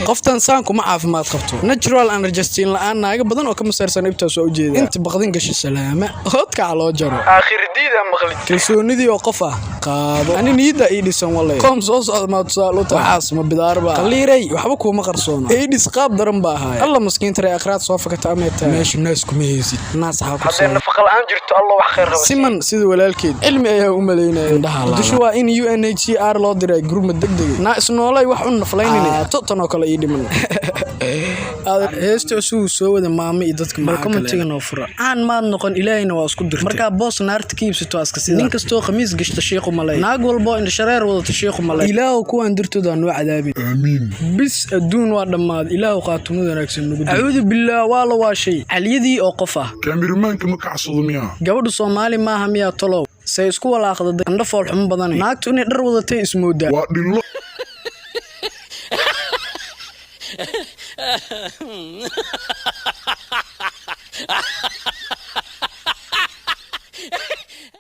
qoftan saan kuma caafimaad qabto natural energy la'aan naaga badan oo ka masarsan ibta soo jeeda inta baqdin gashi salaama hodka loo jaro aakhir diida maqlid kalsoonidii oo qof ah qaado ani niida ii dhisan walay kom soo socod ma tusaalo taas ma bidaarba qaliiray waxba kuma qarsoona ii dhis qaab daran baa ahay alla maskiin tare aqraad soo fakata ameeta meesha naas kuma heesid naas ha ku soo nafaqal aan jirto alla wax khayr rabo siman sida walaalkeed cilmi ayaa u maleynaya indhaha waa in UNHCR loo diray gurmad degdeg na isnoolay wax u naflaynina totan oo kale ii dhiman heesto soo wada maamo iyo dadka markamatiga noo fura aan maad noqon ilaahayna waa isku dirtay marka boos naarta kiibsato aska sida nin kasto khamiis gashta sheekhu malay naag walbo in shareer wada sheekhu malay ilaahu kuwan dirtooda noo cadaabin aamiin bis adduun waa dhamaad ilaahu qaatumada wanaagsan nugu a'uudu billaah wala waa shay caliyadii oo qof ah kaamiramanka ma kacsado miya gabadhu Soomaali maaha miya tolow say isku walaaqda andha fool xum badan naagtu inay dhar wadatay ismooda waa dhilo